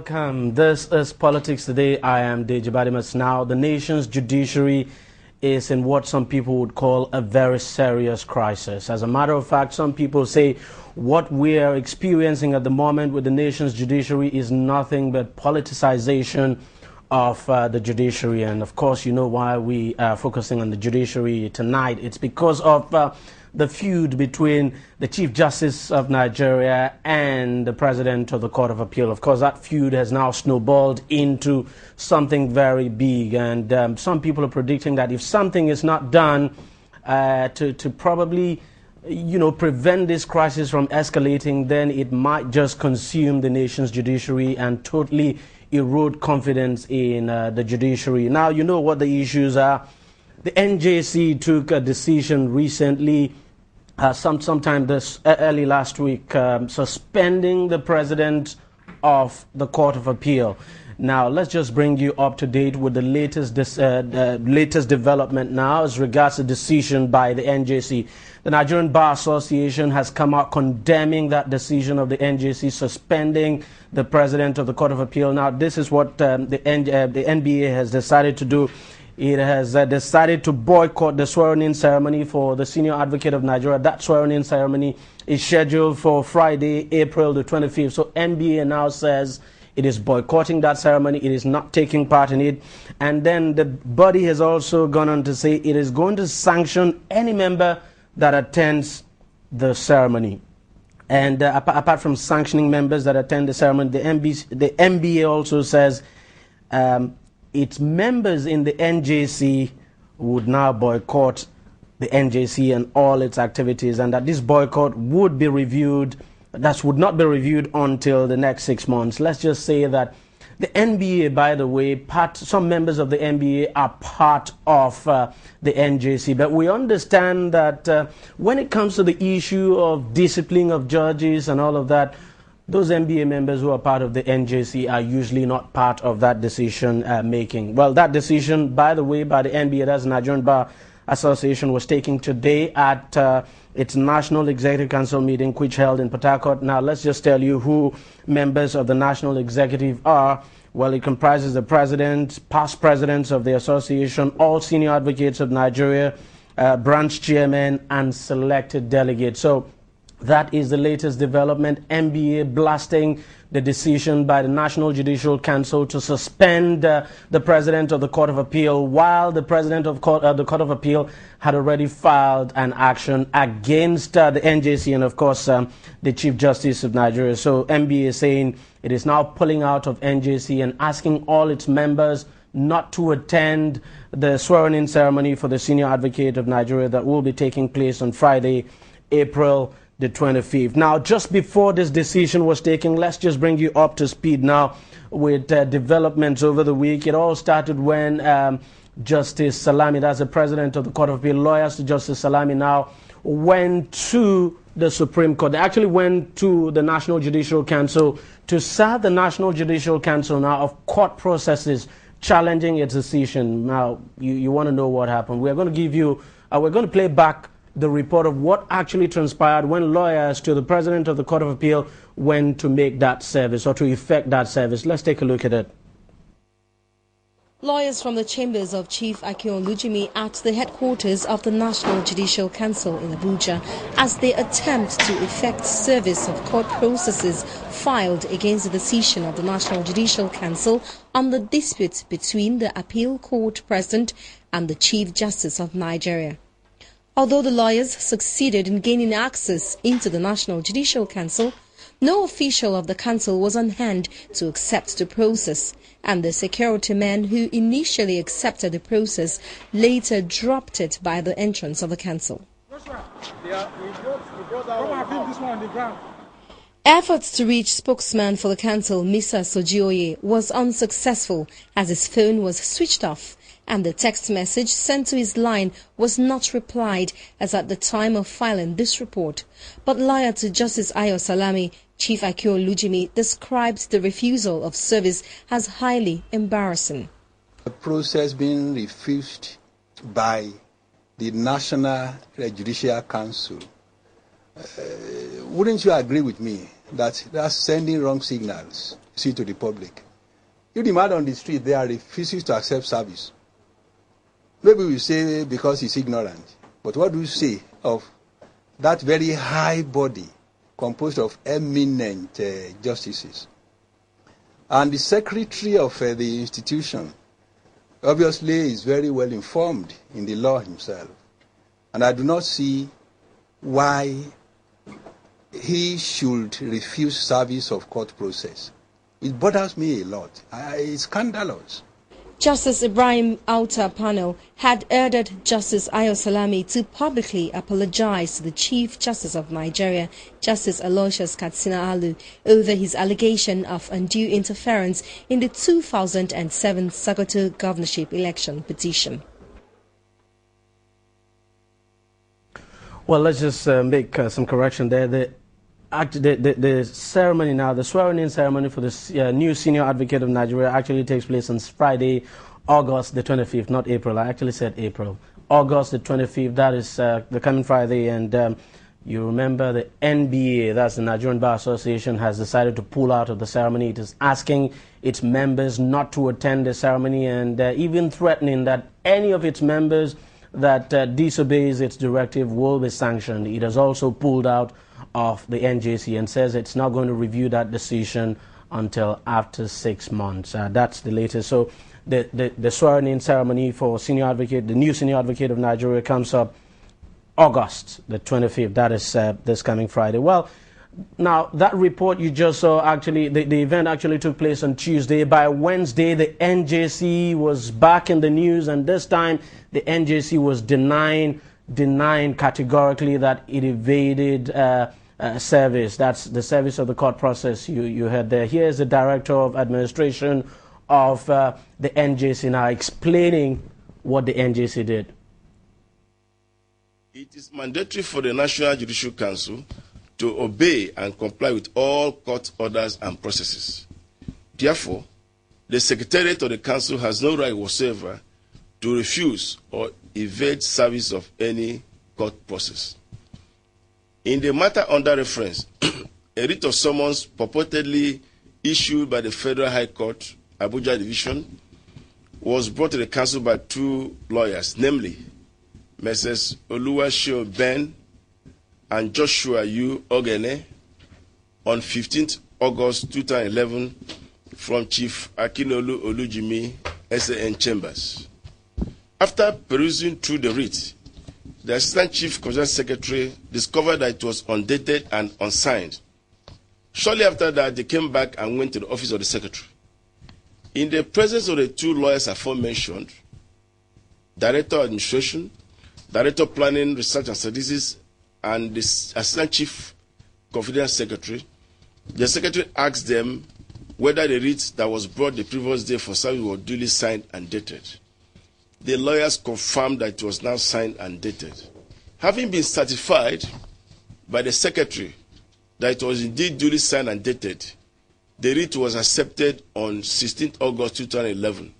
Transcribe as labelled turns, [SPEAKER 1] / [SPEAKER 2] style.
[SPEAKER 1] welcome. This is Politics Today. I am Deji Badimas. Now, the nation's judiciary is in what some people would call a very serious crisis. As a matter of fact, some people say what we are experiencing at the moment with the nation's judiciary is nothing but politicization of the judiciary. And of course, you know why we are focusing on the judiciary tonight. It's because of the feud between the Chief Justice of Nigeria and the President of the Court of Appeal. Of course, that feud has now snowballed into something very big. And some people are predicting that if something is not done to probably, prevent this crisis from escalating, then it might just consume the nation's judiciary and totally erode confidence in the judiciary. Now, you know what the issues are. The NJC took a decision recently, sometime early last week, suspending the president of the Court of Appeal. Now, let's just bring you up to date with the latest development now as regards the decision by the NJC. The Nigerian Bar Association has come out condemning that decision of the NJC suspending the president of the Court of Appeal. Now, this is what the NBA has decided to do. It has decided to boycott the swearing-in ceremony for the Senior Advocate of Nigeria. That swearing-in ceremony is scheduled for Friday, April the 25th. So NBA now says it is boycotting that ceremony. It is not taking part in it. And then the body has also gone on to say it is going to sanction any member that attends the ceremony. And apart from sanctioning members that attend the ceremony, the NBA also says its members in the NJC would now boycott the NJC and all its activities, and that this boycott would be reviewed, would not be reviewed until the next 6 months. Let's just say that the NBA, by the way, some members of the NBA are part of the NJC, but we understand that when it comes to the issue of discipline of judges and all of that, those NBA members who are part of the NJC are usually not part of that decision making. Well, that decision, by the way, by the NBA, that's the Nigerian Bar Association, was taken today at its National Executive Council meeting, which held in Port Harcourt. Now, let's just tell you who members of the National Executive are. Well, it comprises the president, past presidents of the association, all senior advocates of Nigeria, branch chairmen, and selected delegates. So that is the latest development. NBA blasting the decision by the National Judicial Council to suspend the president of the Court of Appeal, while the president of the Court of Appeal had already filed an action against the NJC and, of course, the Chief Justice of Nigeria. So NBA is saying it is now pulling out of NJC and asking all its members not to attend the swearing-in ceremony for the Senior Advocate of Nigeria that will be taking place on Friday, April the 25th. Now, just before this decision was taken, let's just bring you up to speed now with developments over the week. It all started when Justice Salami, that's the president of the Court of Appeal, lawyers to Justice Salami now went to the Supreme Court. They actually went to the National Judicial Council to serve the National Judicial Council now of court processes challenging its decision. Now, you want to know what happened. We're going to give you, we're going to play back the report of what actually transpired when lawyers to the president of the Court of Appeal went to make that service or to effect that service. Let's take a look at it.
[SPEAKER 2] Lawyers from the chambers of Chief Akion Lujimi at the headquarters of the National Judicial Council in Abuja as they attempt to effect service of court processes filed against the decision of the National Judicial Council on the dispute between the Appeal Court President and the Chief Justice of Nigeria. Although the lawyers succeeded in gaining access into the National Judicial Council, no official of the council was on hand to accept the process, and the security men who initially accepted the process later dropped it by the entrance of the council. Efforts to reach spokesman for the council, Mr. Sojioye, was unsuccessful as his phone was switched off, and the text message sent to his line was not replied as at the time of filing this report. But lawyer to Justice Ayo Salami, Chief Akio Lujimi, described the refusal of service as highly embarrassing.
[SPEAKER 3] The process being refused by the National Judicial Council, wouldn't you agree with me that that's sending wrong signals see to the public. If the man on the street there refuses to accept service, maybe we say because he's ignorant. But what do you say of that very high body composed of eminent justices? And the secretary of the institution obviously is very well informed in the law himself. And I do not see why he should refuse service of court process. It bothers me a lot. It's scandalous.
[SPEAKER 2] Justice Ibrahim Auta panel had ordered Justice Ayo Salami to publicly apologize to the Chief Justice of Nigeria, Justice Aloysius Katsina Alu, over his allegation of undue interference in the 2007 Sokoto governorship election petition.
[SPEAKER 1] Well, let's just make some correction there. The ceremony now, the swearing-in ceremony for the new senior advocate of Nigeria actually takes place on Friday, August the 25th, not April. I actually said April. August the 25th, that is the coming Friday. And you remember the NBA, that's the Nigerian Bar Association, has decided to pull out of the ceremony. It is asking its members not to attend the ceremony and even threatening that any of its members that disobeys its directive will be sanctioned. It has also pulled out of the NJC and says it's not going to review that decision until after 6 months. That's the latest. So the swearing-in ceremony for senior advocate, the new senior advocate of Nigeria, comes up August the 25th. That is this coming Friday. Well, now that report you just saw, actually, the event actually took place on Tuesday. By Wednesday, the NJC was back in the news, and this time the NJC was denying categorically that it evaded service. That's the service of the court process you heard there. Here's the Director of Administration of the NJC now explaining what the NJC did.
[SPEAKER 4] It is mandatory for the National Judicial Council to obey and comply with all court orders and processes. Therefore, the Secretariat of the Council has no right whatsoever to refuse or evade service of any court process. In the matter under reference, a writ of summons purportedly issued by the Federal High Court, Abuja Division, was brought to the Council by two lawyers, namely Messrs. Oluwaseo Ben and Joshua U. Ogene, on 15th August 2011 from Chief Akinolu Olujimi, SAN Chambers. After perusing through the writ, the Assistant Chief Commissioner Secretary discovered that it was undated and unsigned. Shortly after that, they came back and went to the office of the Secretary. In the presence of the two lawyers aforementioned, Director of Administration, Director of Planning, Research and Statistics, and the Assistant Chief Confidential Secretary, the Secretary asked them whether the writ that was brought the previous day for service was duly signed and dated. The lawyers confirmed that it was now signed and dated. Having been certified by the Secretary that it was indeed duly signed and dated, the writ was accepted on 16th August 2011